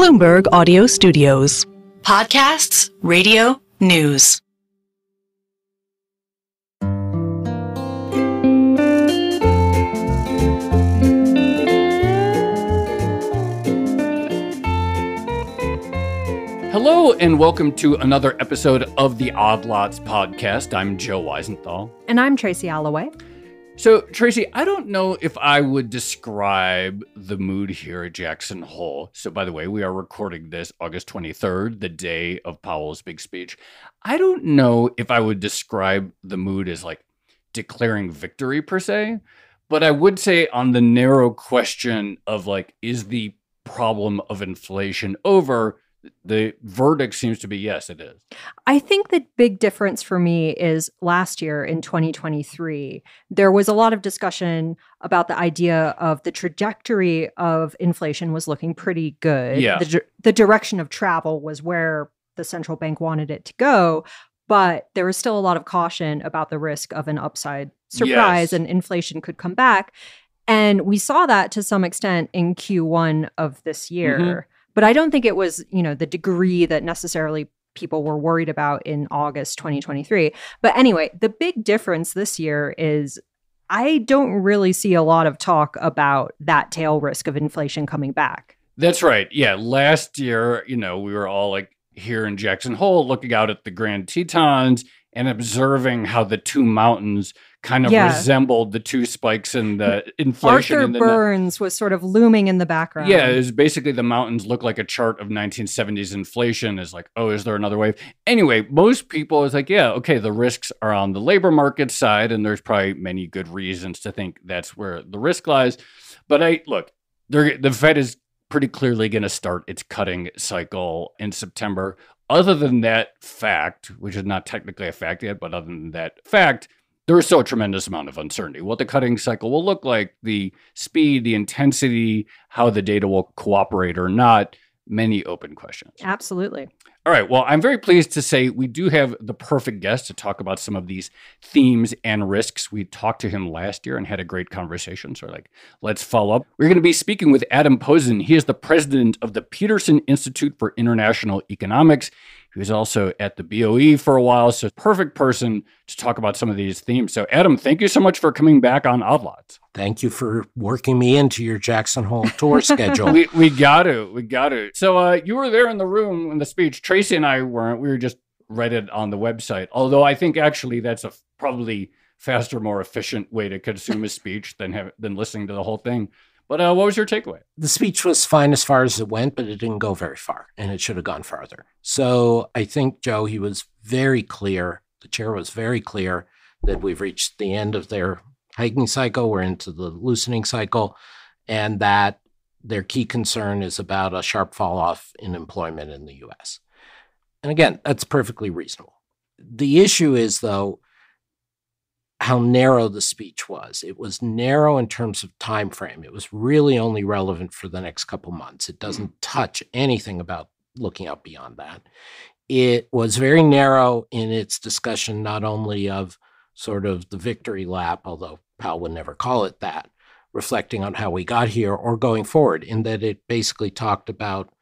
Bloomberg Audio Studios. Podcasts, radio, news. Hello and welcome to another episode of the Odd Lots podcast. I'm Joe Weisenthal. And I'm Tracy Alloway. So, Tracy, I don't know if I would describe the mood here at Jackson Hole. So, by the way, we are recording this August 23rd, the day of Powell's big speech. I don't know if I would describe the mood as like declaring victory per se, but I would say on the narrow question of like, is the problem of inflation over? The verdict seems to be yes, it is. I think the big difference for me is last year in 2023, there was a lot of discussion about the idea of the trajectory of inflation was looking pretty good. Yeah. The direction of travel was where the central bank wanted it to go, but there was still a lot of caution about the risk of an upside surprise and inflation could come back. And we saw that to some extent in Q1 of this year. Mm-hmm. But I don't think it was, the degree that necessarily people were worried about in August 2023. But anyway, the big difference this year is I don't really see a lot of talk about that tail risk of inflation coming back. That's right. Yeah. Last year, we were all like here in Jackson Hole looking out at the Grand Tetons and observing how the two mountains kind of resembled the two spikes in the inflation. Arthur Burns was sort of looming in the background. Yeah, it was basically the mountains look like a chart of 1970s inflation. Is like, oh, is there another wave? Anyway, most people is like, yeah, okay, the risks are on the labor market side, and there's probably many good reasons to think that's where the risk lies. But the Fed is pretty clearly going to start its cutting cycle in September. Other than that fact, which is not technically a fact yet, but other than that fact, there is still a tremendous amount of uncertainty. What the cutting cycle will look like, the speed, the intensity, how the data will cooperate or not, many open questions. Absolutely. All right. Well, I'm very pleased to say we do have the perfect guest to talk about some of these themes and risks. We talked to him last year and had a great conversation. So let's follow up. We're going to be speaking with Adam Posen. He is the president of the Peterson Institute for International Economics. He was also at the BOE for a while, so perfect person to talk about some of these themes. So, Adam, thank you so much for coming back on Odd Lots. Thank you for working me into your Jackson Hole tour schedule. We got to. So you were there in the room in the speech. Tracy and I weren't. We were just read it on the website. Although I think actually that's a probably faster, more efficient way to consume a speech than listening to the whole thing. But what was your takeaway? The speech was fine as far as it went, but it didn't go very far, and it should have gone farther. So I think, Joe, he was very clear. The chair was very clear that we've reached the end of their hiking cycle. We're into the loosening cycle, and that their key concern is about a sharp fall off in employment in the U.S. And again, that's perfectly reasonable. The issue is, though, how narrow the speech was. It was narrow in terms of time frame. It was really only relevant for the next couple months. It doesn't touch anything about looking out beyond that. It was very narrow in its discussion, not only of sort of the victory lap, although Powell would never call it that, reflecting on how we got here or going forward, in that it basically talked about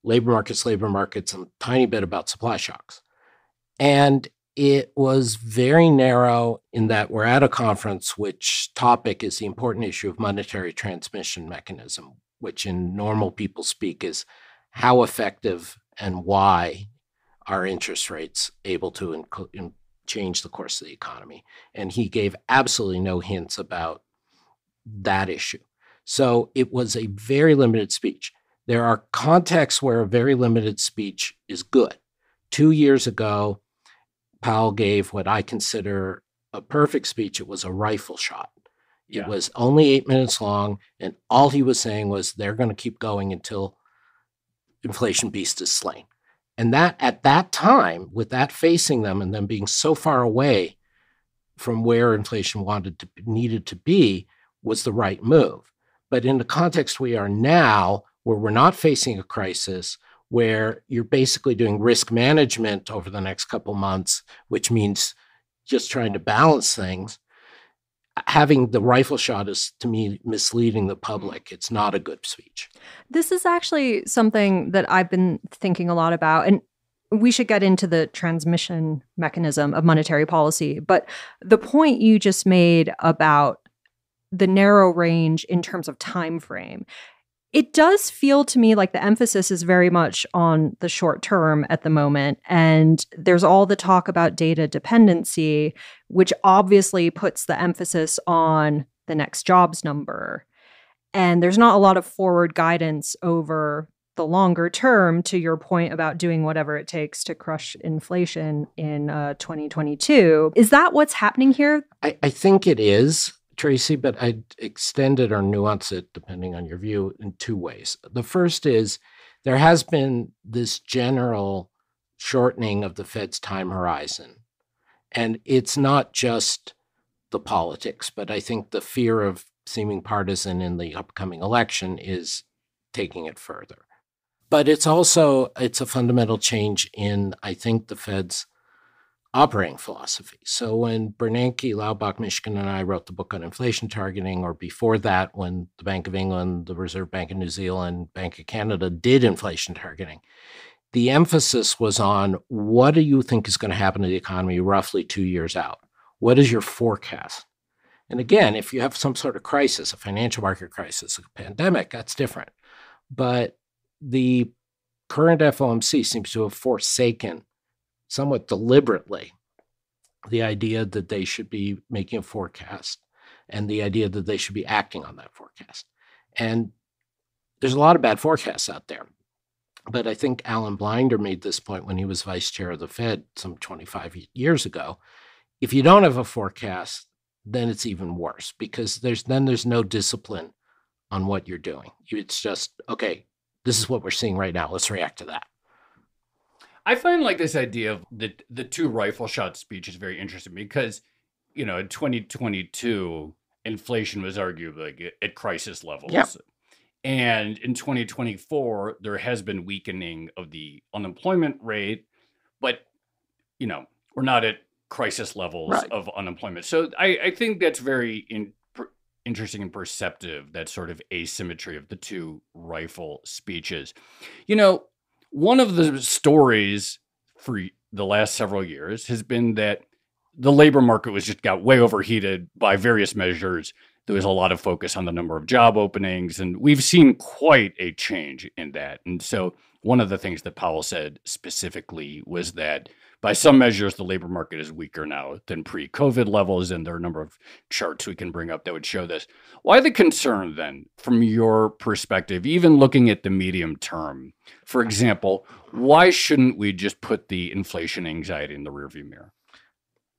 labor markets, and a tiny bit about supply shocks. And it was very narrow in that we're at a conference which topic is the important issue of monetary transmission mechanism, which in normal people speak is how effective and why are interest rates able to change the course of the economy. And he gave absolutely no hints about that issue. So it was a very limited speech. There are contexts where a very limited speech is good. 2 years ago, Powell gave what I consider a perfect speech. It was a rifle shot. It was only 8 minutes long, and all he was saying was they're going to keep going until inflation beast is slain. And that at that time, with that facing them and them being so far away from where inflation needed to be, was the right move. But in the context we are now, where we're not facing a crisis, where you're basically doing risk management over the next couple months, which means just trying to balance things, having the rifle shot is, to me, misleading the public. It's not a good speech. This is actually something that I've been thinking a lot about, and we should get into the transmission mechanism of monetary policy. But the point you just made about the narrow range in terms of time frame, it does feel to me like the emphasis is very much on the short term at the moment. And there's all the talk about data dependency, which obviously puts the emphasis on the next jobs number. And there's not a lot of forward guidance over the longer term, to your point about doing whatever it takes to crush inflation in 2022. Is that what's happening here? I think it is, Tracy, but I'd extend it or nuance it, depending on your view, in two ways. The first is there has been this general shortening of the Fed's time horizon. And it's not just the politics, but I think the fear of seeming partisan in the upcoming election is taking it further. But it's a fundamental change in, I think, the Fed's operating philosophy. So when Bernanke, Laubach, Michigan, and I wrote the book on inflation targeting, or before that, when the Bank of England, the Reserve Bank of New Zealand, Bank of Canada did inflation targeting, the emphasis was on what do you think is going to happen to the economy roughly 2 years out? What is your forecast? And again, if you have some sort of crisis, a financial market crisis, a pandemic, that's different. But the current FOMC seems to have forsaken, somewhat deliberately, the idea that they should be making a forecast and the idea that they should be acting on that forecast. And there's a lot of bad forecasts out there. But I think Alan Blinder made this point when he was vice chair of the Fed some 25 years ago. If you don't have a forecast, then it's even worse, because there's no discipline on what you're doing. It's just, okay, this is what we're seeing right now. Let's react to that. I find like this idea of the two rifle shot speech is very interesting because, in 2022, inflation was arguably at crisis levels. Yep. And in 2024, there has been weakening of the unemployment rate, but, we're not at crisis levels of unemployment. So I think that's very interesting and perceptive, that sort of asymmetry of the two rifle speeches. One of the stories for the last several years has been that the labor market got way overheated by various measures. There was a lot of focus on the number of job openings, and we've seen quite a change in that. And so one of the things that Powell said specifically was that by some measures, the labor market is weaker now than pre-COVID levels, and there are a number of charts we can bring up that would show this. Why the concern then, from your perspective, even looking at the medium term? For example, why shouldn't we just put the inflation anxiety in the rearview mirror?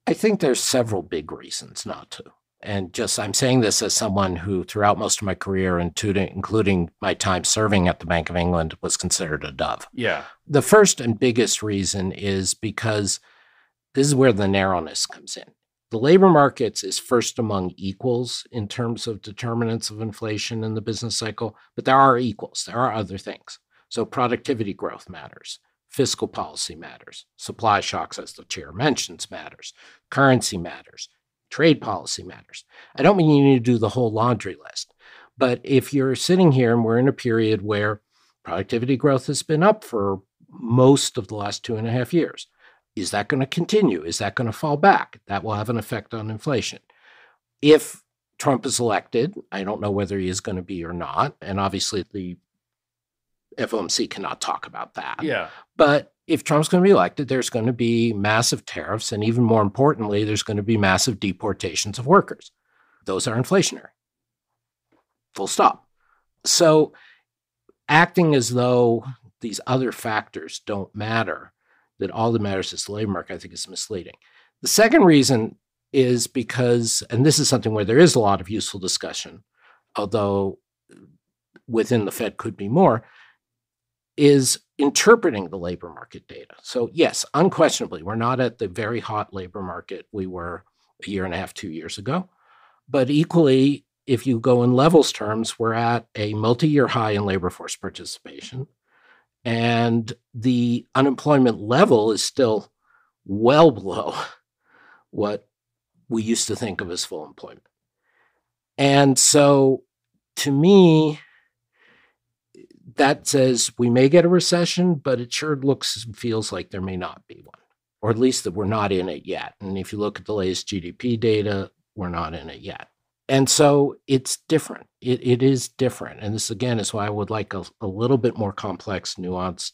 I think there's several big reasons not to. And I'm saying this as someone who, throughout most of my career, including my time serving at the Bank of England, was considered a dove. Yeah. The first and biggest reason is because this is where the narrowness comes in. The labor markets is first among equals in terms of determinants of inflation in the business cycle, but there are equals. There are other things. So productivity growth matters. Fiscal policy matters. Supply shocks, as the chair mentions, matters. Currency matters. Trade policy matters. I don't mean you need to do the whole laundry list, but if you're sitting here and we're in a period where productivity growth has been up for most of the last 2.5 years, is that going to continue? Is that going to fall back? That will have an effect on inflation. If Trump is elected, I don't know whether he is going to be or not, and obviously the FOMC cannot talk about that. Yeah. But if Trump's going to be elected, there's going to be massive tariffs, and even more importantly, there's going to be massive deportations of workers. Those are inflationary. Full stop. So acting as though these other factors don't matter, that all that matters is the labor market, I think is misleading. The second reason is because, and this is something where there is a lot of useful discussion, although within the Fed could be more, is interpreting the labor market data. So yes, unquestionably, we're not at the very hot labor market we were a year and a half, 2 years ago. But equally, if you go in levels terms, we're at a multi-year high in labor force participation. And the unemployment level is still well below what we used to think of as full employment. And so to me, that says we may get a recession, but it sure looks and feels like there may not be one, or at least that we're not in it yet. And if you look at the latest GDP data, we're not in it yet. And so it's different. It is different. And this, again, is why I would like a little bit more complex, nuanced,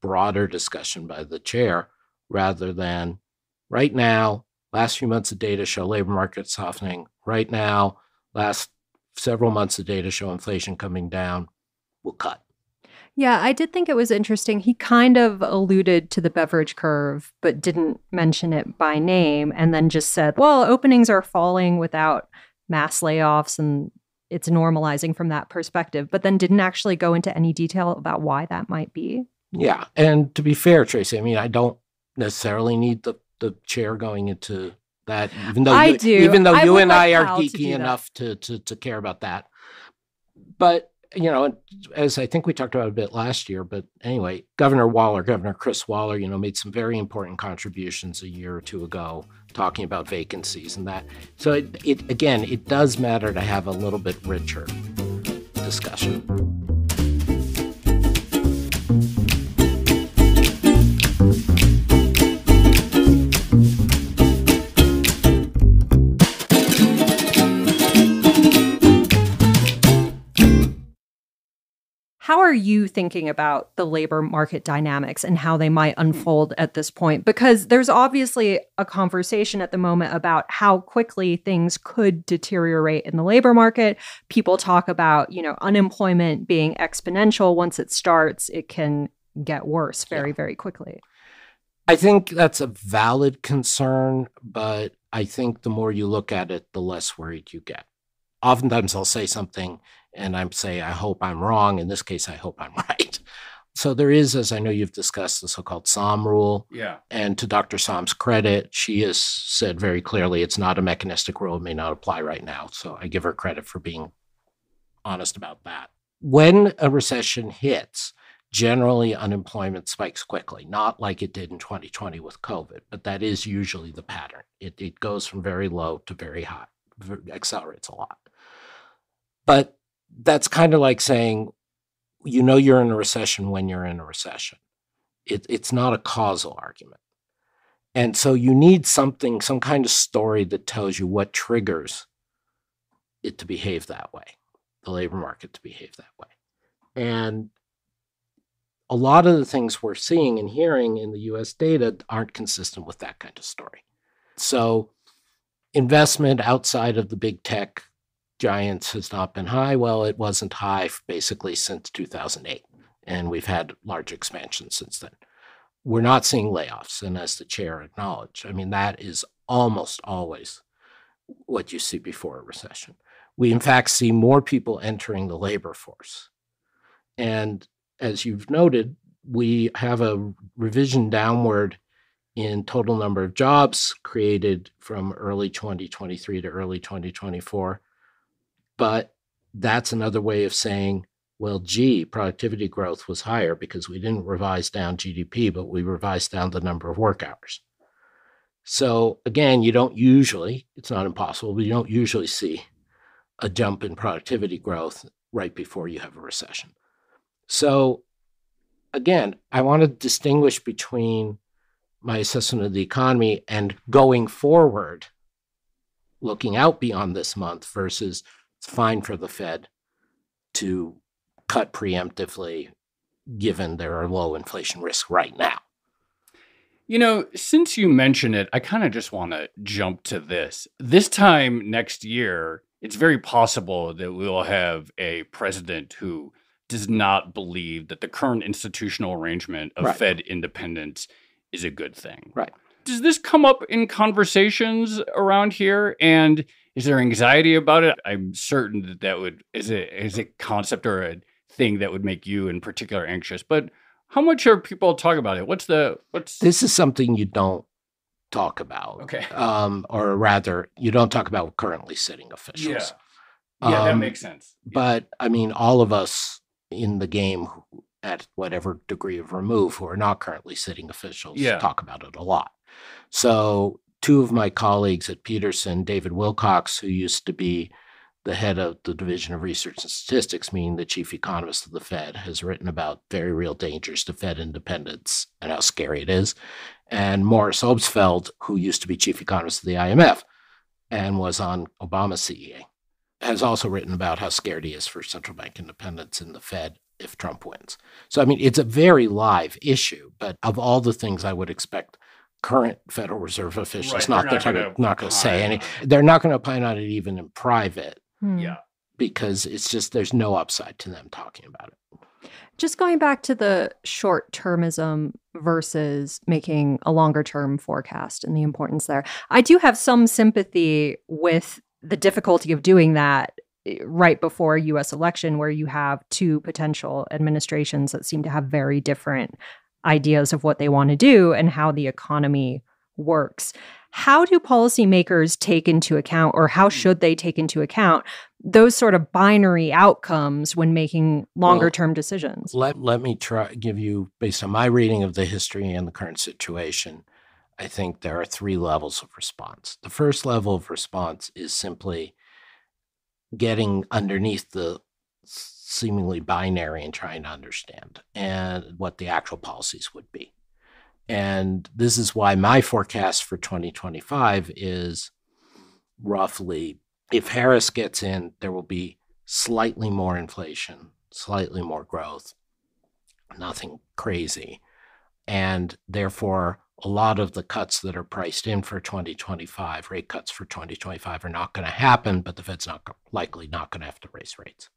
broader discussion by the chair, rather than right now, last few months of data show labor market softening. Right now, last several months of data show inflation coming down. We'll cut. Yeah, I did think it was interesting. He kind of alluded to the beverage curve, but didn't mention it by name, and then just said, well, openings are falling without mass layoffs, and it's normalizing from that perspective, but then didn't actually go into any detail about why that might be. Yeah, and to be fair, Tracy, I mean, I don't necessarily need the chair going into that, even though you and I are geeky enough to care about that. But you know, as I think we talked about a bit last year, but anyway, Governor Chris Waller, you know, made some very important contributions a year or two ago talking about vacancies and that. So it does matter to have a little bit richer discussion. How are you thinking about the labor market dynamics and how they might unfold at this point? Because there's obviously a conversation at the moment about how quickly things could deteriorate in the labor market. People talk about, you know, unemployment being exponential. Once it starts, it can get worse very, very quickly. I think that's a valid concern, but I think the more you look at it, the less worried you get. Oftentimes I'll say something and I hope I'm wrong. In this case, I hope I'm right. So there is, as I know you've discussed, the so-called Somm rule. Yeah. And to Dr. Somm's credit, she has said very clearly it's not a mechanistic rule. It may not apply right now. So I give her credit for being honest about that. When a recession hits, generally unemployment spikes quickly, not like it did in 2020 with COVID, but that is usually the pattern. It goes from very low to very high, accelerates a lot. But that's kind of like saying, you know, you're in a recession when you're in a recession. It's not a causal argument. And so you need some kind of story that tells you what triggers it to behave that way, the labor market to behave that way. And a lot of the things we're seeing and hearing in the US data aren't consistent with that kind of story. So investment outside of the big tech giants has not been high. Well, it wasn't high basically since 2008, and we've had large expansions since then. We're not seeing layoffs, and as the chair acknowledged, I mean, that is almost always what you see before a recession. We, in fact, see more people entering the labor force. And as you've noted, we have a revision downward in total number of jobs created from early 2023 to early 2024. But that's another way of saying, well, gee, productivity growth was higher because we didn't revise down GDP, but we revised down the number of work hours. So again, you don't usually, it's not impossible, but you don't usually see a jump in productivity growth right before you have a recession. So again, I want to distinguish between my assessment of the economy and going forward, looking out beyond this month versus it's fine for the Fed to cut preemptively given there are low inflation risks right now. You know, since you mention it, I kind of just want to jump to this. This time next year, it's very possible that we will have a president who does not believe that the current institutional arrangement of Fed independence is a good thing. Right. Does this come up in conversations around here? And is there anxiety about it? I'm certain that is a concept or a thing that would make you in particular anxious. But how much are people talking about it? This is something you don't talk about. Okay. Or rather, you don't talk about with currently sitting officials. Yeah, that makes sense. But I mean, all of us in the game at whatever degree of remove who are not currently sitting officials talk about it a lot. So two of my colleagues at Peterson, David Wilcox, who used to be the head of the Division of Research and Statistics, meaning the chief economist of the Fed, has written about very real dangers to Fed independence and how scary it is. And Morris Obstfeld, who used to be chief economist of the IMF and was on Obama's CEA, has also written about how scared he is for central bank independence in the Fed if Trump wins. So, I mean, it's a very live issue, but of all the things I would expect current Federal Reserve officials not going to say any, they're not going to opine on it even in private. Yeah. Because it's just, there's no upside to them talking about it. Just going back to the short-termism versus making a longer-term forecast and the importance there. I do have some sympathy with the difficulty of doing that right before a U.S. election, where you have two potential administrations that seem to have very different ideas of what they want to do and how the economy works. How do policymakers take into account, or how should they take into account, those sort of binary outcomes when making longer-term decisions? Let me give you, based on my reading of the history and the current situation, I think there are three levels of response. The first level of response is simply getting underneath the seemingly binary and trying to understand and what the actual policies would be. And this is why my forecast for 2025 is roughly, if Harris gets in, there will be slightly more inflation, slightly more growth, nothing crazy. And therefore, a lot of the cuts that are priced in for 2025, rate cuts for 2025, are not going to happen, but the Fed's likely not going to have to raise rates.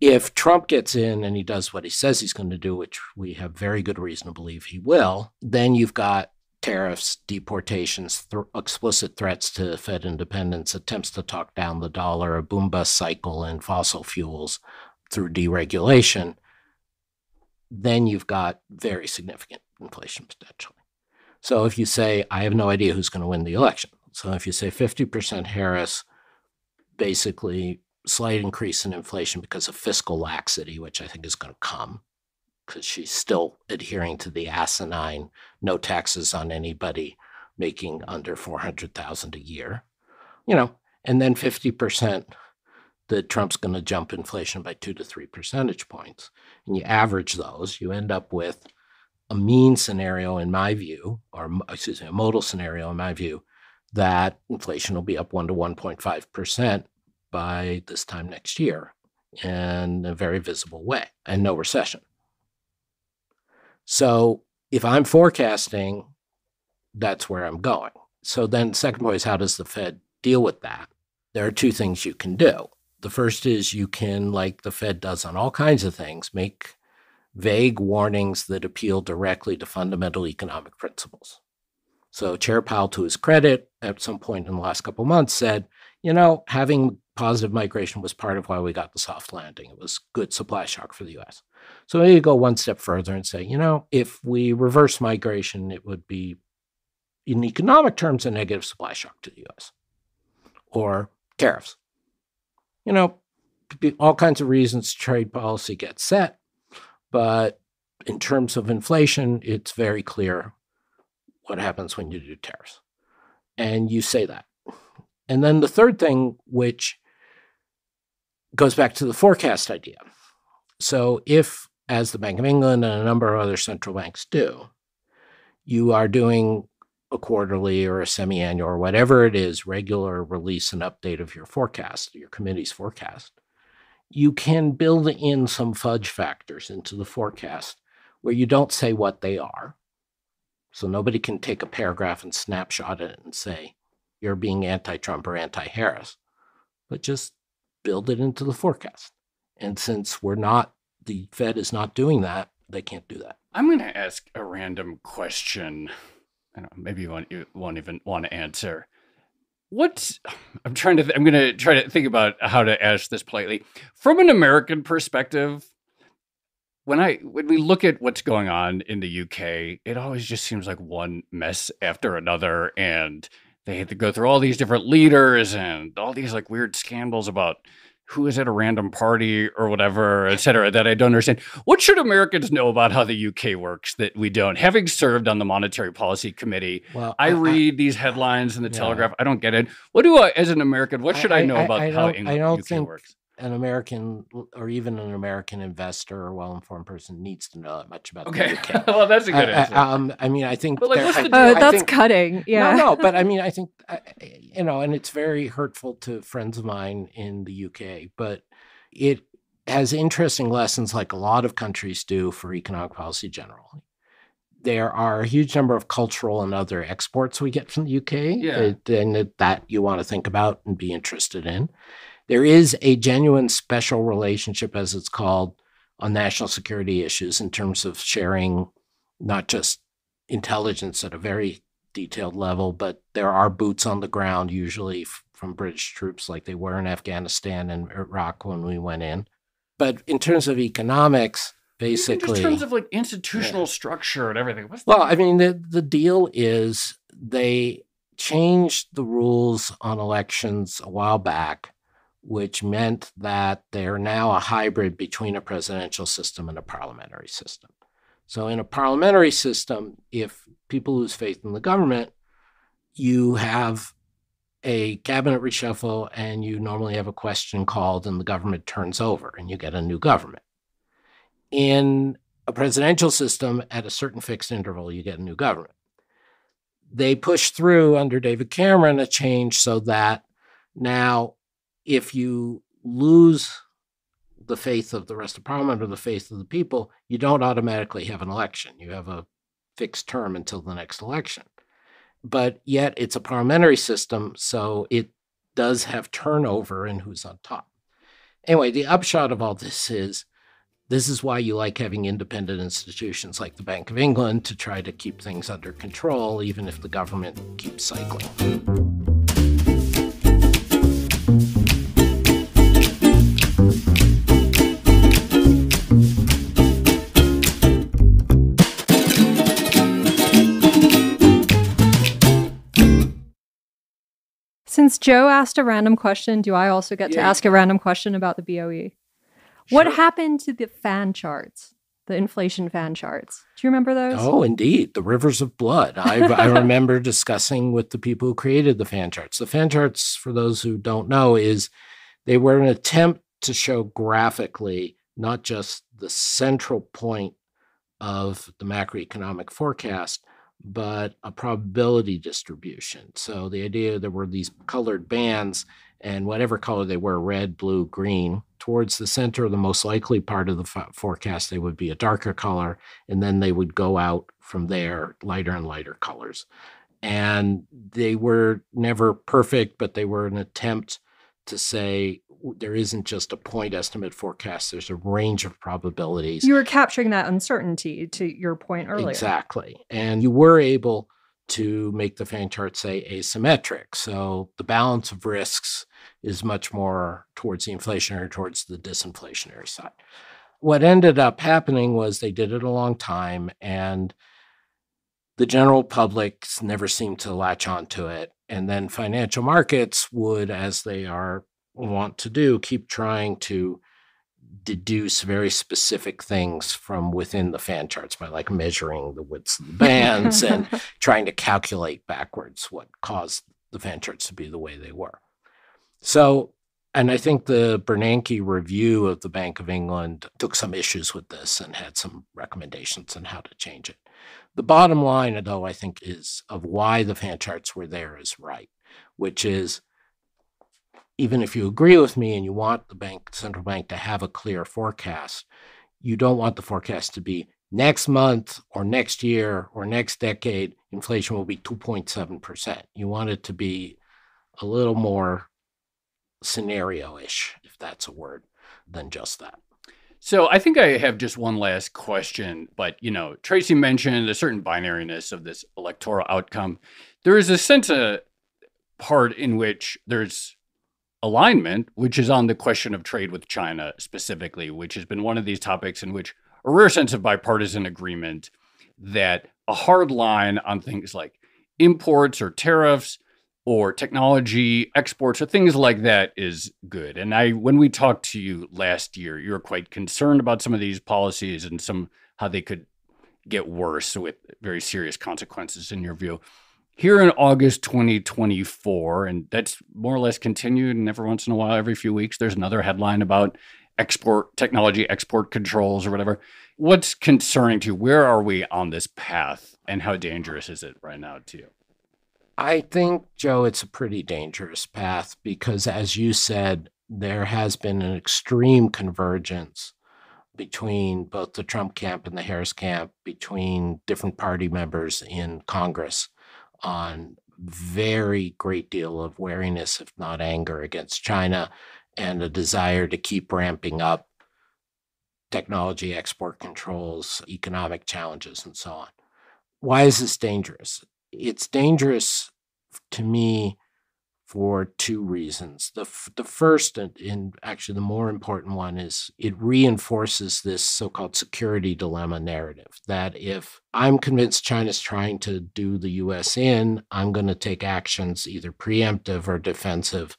If Trump gets in and he does what he says he's going to do, which we have very good reason to believe he will, then you've got tariffs, deportations, explicit threats to Fed independence, attempts to talk down the dollar, a boom-bust cycle in fossil fuels through deregulation. Then you've got very significant inflation potentially. So if you say, I have no idea who's going to win the election. So if you say 50% Harris, basically slight increase in inflation because of fiscal laxity, which I think is going to come because she's still adhering to the asinine no taxes on anybody making under $400,000 a year, and then 50% that Trump's going to jump inflation by 2 to 3 percentage points. And you average those, you end up with a mean scenario in my view, a modal scenario in my view, that inflation will be up 1 to 1.5% by this time next year in a very visible way, and no recession. So if I'm forecasting, that's where I'm going. So then second point is, how does the Fed deal with that? There are two things you can do. The first is you can, like the Fed does on all kinds of things, make vague warnings that appeal directly to fundamental economic principles. So Chair Powell, to his credit, at some point in the last couple of months said, having positive migration was part of why we got the soft landing. It was good supply shock for the U.S. So maybe you go one step further and say, if we reverse migration, it would be, in economic terms, a negative supply shock to the U.S. Or tariffs. All kinds of reasons trade policy gets set, but in terms of inflation, it's very clear what happens when you do tariffs. And you say that. And then the third thing, which goes back to the forecast idea. So if, as the Bank of England and a number of other central banks do, you are doing a quarterly or a semi-annual or whatever it is, regular release and update of your forecast, your committee's forecast, you can build in some fudge factors into the forecast where you don't say what they are. So nobody can take a paragraph and snapshot it and say, you're being anti-Trump or anti-Harris, but just build it into the forecast. And since the Fed is not doing that, they can't do that. I'm going to ask a random question. I don't know, maybe you won't even want to answer. I'm going to try to think about how to ask this politely. From an American perspective, when we look at what's going on in the UK, it always just seems like one mess after another, and they had to go through all these different leaders and all these like weird scandals about who is at a random party or whatever, et cetera, that I don't understand. What should Americans know about how the UK works that we don't? Having served on the Monetary Policy Committee, I read these headlines in the Telegraph. I don't get it. What do I, as an American, what should I know about how UK works? An American or even an American investor or well-informed person needs to know that much about the UK. Well, that's a good answer. I mean, I think... But that's cutting. Yeah. No, but I mean, I think, and it's very hurtful to friends of mine in the UK, but it has interesting lessons like a lot of countries do for economic policy generally. There are a huge number of cultural and other exports we get from the UK that you want to think about and be interested in. There is a genuine special relationship, as it's called, on national security issues in terms of sharing not just intelligence at a very detailed level, but there are boots on the ground, usually from British troops like they were in Afghanistan and Iraq when we went in. But in terms of economics, basically... In terms of like institutional structure and everything. I mean, the deal is they changed the rules on elections a while back, which meant that they're now a hybrid between a presidential system and a parliamentary system. So in a parliamentary system, if people lose faith in the government, you have a cabinet reshuffle and you normally have a question called and the government turns over and you get a new government. In a presidential system, at a certain fixed interval, you get a new government. They pushed through under David Cameron a change so that now if you lose the faith of the rest of Parliament or the faith of the people, you don't automatically have an election. You have a fixed term until the next election. But yet it's a parliamentary system, so it does have turnover in who's on top. Anyway, the upshot of all this is why you like having independent institutions like the Bank of England to try to keep things under control, even if the government keeps cycling. Since Joe asked a random question, do I also get to ask a random question about the BOE? Sure. What happened to the fan charts, the inflation fan charts? Do you remember those? Oh, indeed. The rivers of blood. I remember discussing with the people who created the fan charts. The fan charts, for those who don't know, they were an attempt to show graphically not just the central point of the macroeconomic forecast, but a probability distribution. So the idea there were these colored bands, and whatever color they were, red, blue, green, towards the center, the most likely part of the forecast, they would be a darker color, and then they would go out from there, lighter and lighter colors. And they were never perfect, but they were an attempt to say there isn't just a point estimate forecast. There's a range of probabilities. You were capturing that uncertainty to your point earlier. Exactly. And you were able to make the fan chart say asymmetric. So the balance of risks is much more towards the inflationary, towards the disinflationary side. What ended up happening was they did it a long time, and the general public never seemed to latch on to it. And then financial markets would, as they want to do, keep trying to deduce very specific things from within the fan charts by like measuring the widths of the bands and trying to calculate backwards what caused the fan charts to be the way they were. So, and I think the Bernanke review of the Bank of England took some issues with this and had some recommendations on how to change it. The bottom line, though, I think is of why the fan charts were there is right, which is even if you agree with me and you want the central bank to have a clear forecast, you don't want the forecast to be next month or next year or next decade, inflation will be 2.7%. You want it to be a little more scenario-ish, if that's a word, than just that. So I think I have just one last question, but, Tracy mentioned a certain binariness of this electoral outcome. There is a sense of part in which there's alignment, which is on the question of trade with China specifically, which has been one of these topics in which a rare sense of bipartisan agreement that a hard line on things like imports or tariffs or technology exports or things like that is good. And when we talked to you last year, you were quite concerned about some of these policies and how they could get worse with very serious consequences in your view. Here in August 2024, and that's more or less continued, and every once in a while, every few weeks, there's another headline about technology export controls or whatever. What's concerning to you? Where are we on this path, and how dangerous is it right now to you? I think, Joe, it's a pretty dangerous path because, as you said, there has been an extreme convergence between both the Trump camp and the Harris camp, between different party members in Congress on very great deal of wariness, if not anger, against China and a desire to keep ramping up technology export controls, economic challenges, and so on. Why is this dangerous? It's dangerous to me for two reasons. The first, and actually the more important one, is it reinforces this so-called security dilemma narrative that if I'm convinced China's trying to do the U.S. in, I'm going to take actions either preemptive or defensive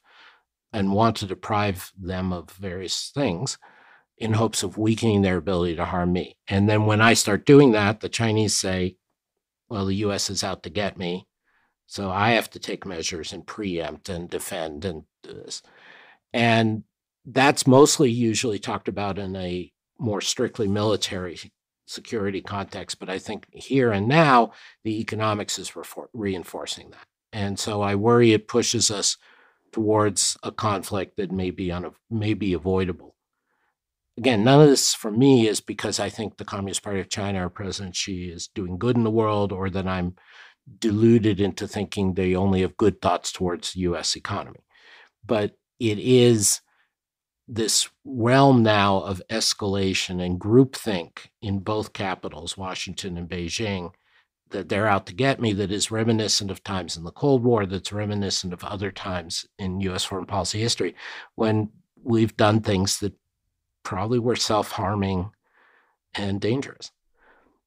and want to deprive them of various things in hopes of weakening their ability to harm me. And then when I start doing that, the Chinese say, well, the U.S. is out to get me, so I have to take measures and preempt and defend and do this. And that's mostly usually talked about in a more strictly military security context. But I think here and now, the economics is reinforcing that. And so I worry it pushes us towards a conflict that may be avoidable. Again, none of this for me is because I think the Communist Party of China or President Xi is doing good in the world, or that I'm deluded into thinking they only have good thoughts towards the U.S. economy. But it is this realm now of escalation and groupthink in both capitals, Washington and Beijing, that they're out to get me, that is reminiscent of times in the Cold War, that's reminiscent of other times in U.S. foreign policy history, when we've done things that probably were self-harming and dangerous.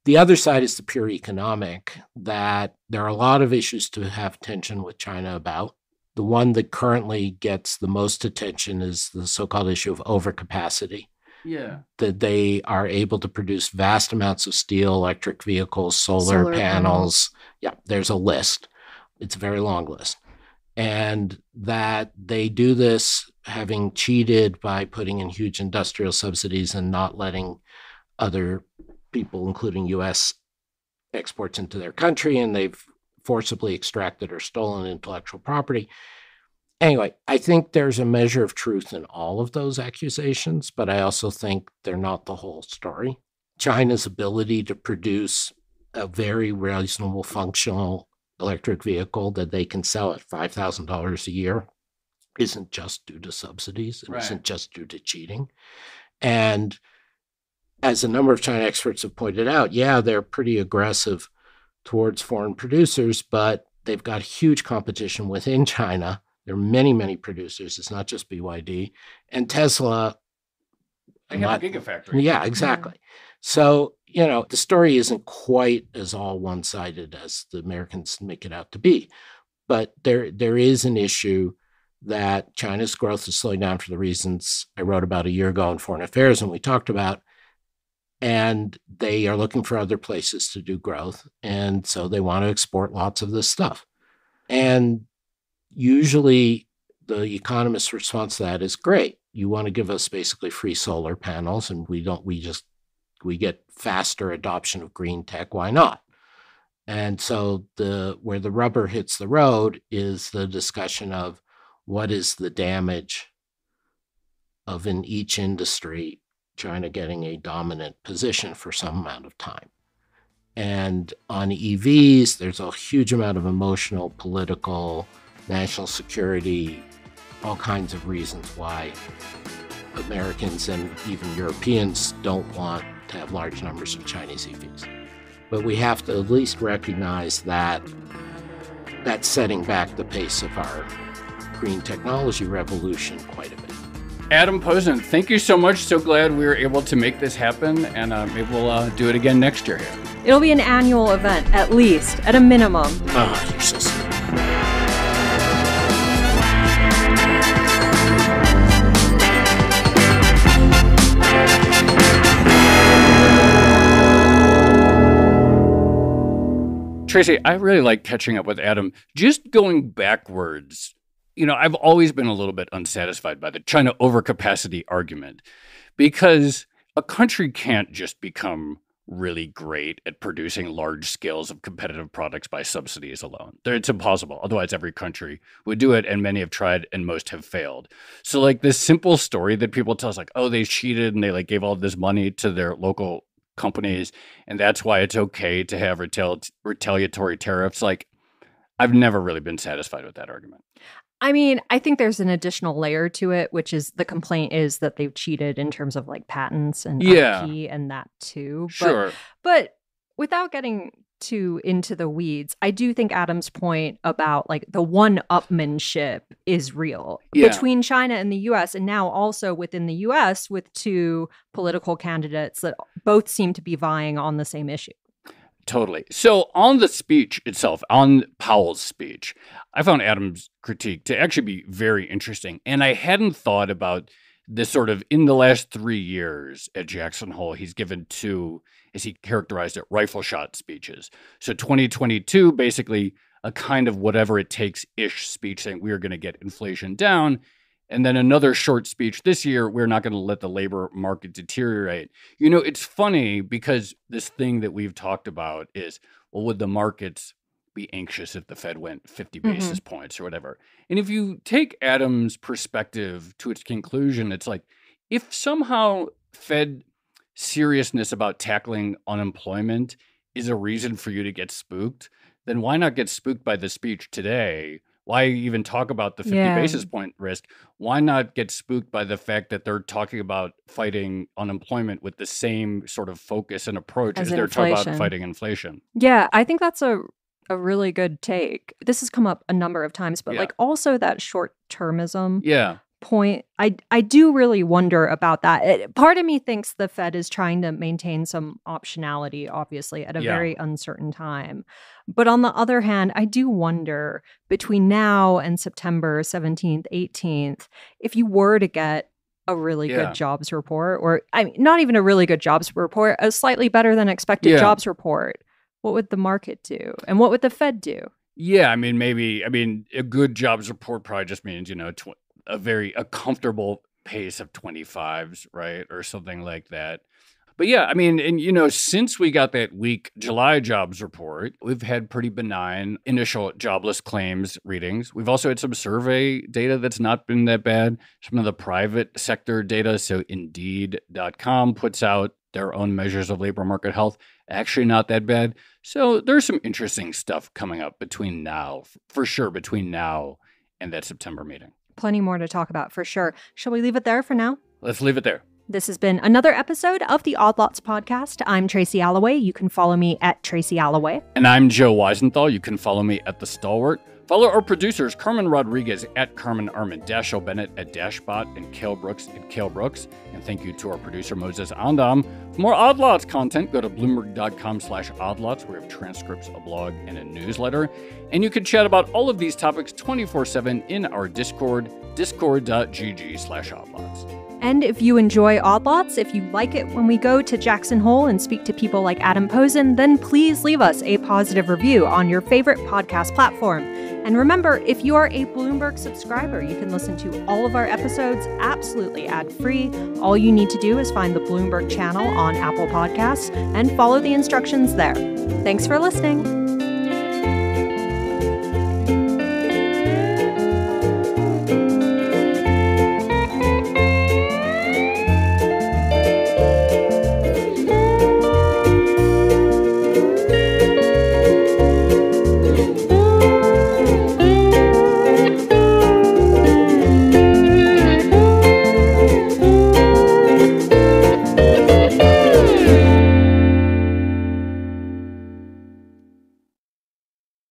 The other side is the pure economic, that there are a lot of issues to have tension with China about. The one that currently gets the most attention is the so-called issue of overcapacity. Yeah. That they are able to produce vast amounts of steel, electric vehicles, solar panels. Yeah, there's a list. It's a very long list. And that they do this having cheated by putting in huge industrial subsidies and not letting other people, including U.S. exports into their country, and they've forcibly extracted or stolen intellectual property. Anyway, I think there's a measure of truth in all of those accusations, but I also think they're not the whole story. China's ability to produce a very reasonable, functional electric vehicle that they can sell at $5,000 a year isn't just due to subsidies. It isn't just due to cheating. And as a number of China experts have pointed out, yeah, they're pretty aggressive towards foreign producers, but they've got huge competition within China. There are many, many producers. It's not just BYD. And Tesla. They have a gigafactory. Yeah, exactly. So, the story isn't quite as all one-sided as the Americans make it out to be. But there is an issue that China's growth is slowing down for the reasons I wrote about a year ago in Foreign Affairs, and we talked about. And they are looking for other places to do growth. And so they want to export lots of this stuff. And usually the economist's response to that is, great. You want to give us basically free solar panels, and we get faster adoption of green tech. Why not? And so where the rubber hits the road is the discussion of what is the damage of, in each industry, China getting a dominant position for some amount of time. And on EVs, there's a huge amount of emotional, political, national security, all kinds of reasons why Americans and even Europeans don't want to have large numbers of Chinese EVs. But we have to at least recognize that that's setting back the pace of our green technology revolution quite a bit. Adam Posen, thank you so much. So glad we were able to make this happen, and maybe we'll do it again next year here. It'll be an annual event, at least, at a minimum. Oh, you're so sweet. Tracy, I really like catching up with Adam. Just going backwards, I've always been a little bit unsatisfied by the China overcapacity argument because a country can't just become really great at producing large scales of competitive products by subsidies alone. It's impossible. Otherwise, every country would do it, and many have tried, and most have failed. So, like, this simple story that people tell us, like, oh, they cheated and they gave all this money to their local companies, and that's why it's okay to have retaliatory tariffs. Like, I've never really been satisfied with that argument. I mean, I think there's an additional layer to it, which is the complaint is that they've cheated in terms of patents and IP and that too. Sure. But without getting too into the weeds, I do think Adam's point about the one-upmanship is real between China and the US, and now also within the US with two political candidates that both seem to be vying on the same issue. Totally. So on the speech itself, on Powell's speech, I found Adam's critique to actually be very interesting. And I hadn't thought about this sort of in the last 3 years at Jackson Hole, he's given two, as he characterized it, rifle shot speeches. So 2022, basically a kind of whatever it takes-ish speech saying we're going to get inflation down. And then another short speech this year, we're not going to let the labor market deteriorate. It's funny because this thing that we've talked about is, well, would the markets be anxious if the Fed went 50 basis points or whatever? And if you take Adam's perspective to its conclusion, it's like, if somehow Fed seriousness about tackling unemployment is a reason for you to get spooked, then why not get spooked by the speech today? Why even talk about the 50 basis point risk? Why not get spooked by the fact that they're talking about fighting unemployment with the same sort of focus and approach as they're talking about fighting inflation? Yeah, I think that's a really good take. This has come up a number of times, but also that short-termism point. I do really wonder about that. Part of me thinks the Fed is trying to maintain some optionality, obviously, at a very uncertain time. But on the other hand, I do wonder between now and September 17th, 18th, if you were to get a really good jobs report, or not even a really good jobs report, a slightly better than expected jobs report, what would the market do? And what would the Fed do? Yeah, a good jobs report probably just means, a comfortable pace of 25s, right? Or something like that. But since we got that weak July jobs report, we've had pretty benign initial jobless claims readings. We've also had some survey data that's not been that bad. Some of the private sector data, so Indeed.com puts out their own measures of labor market health, actually not that bad. So there's some interesting stuff coming up between now and that September meeting. Plenty more to talk about for sure. Shall we leave it there for now? Let's leave it there. This has been another episode of the Odd Lots podcast. I'm Tracy Alloway. You can follow me at Tracy Alloway. And I'm Joe Weisenthal. You can follow me at The Stalwart. Follow our producers, Carmen Rodriguez at Carmen Armin, Dashiell Bennett at Dashbot, and Cale Brooks at Cale Brooks. And thank you to our producer, Moses Andam. For more Odd Lots content, go to Bloomberg.com/oddlots. We have transcripts, a blog, and a newsletter. And you can chat about all of these topics 24/7 in our Discord, discord.gg/oddlots. And if you enjoy Odd Lots, if you like it when we go to Jackson Hole and speak to people like Adam Posen, then please leave us a positive review on your favorite podcast platform. And remember, if you are a Bloomberg subscriber, you can listen to all of our episodes absolutely ad-free. All you need to do is find the Bloomberg channel on Apple Podcasts and follow the instructions there. Thanks for listening.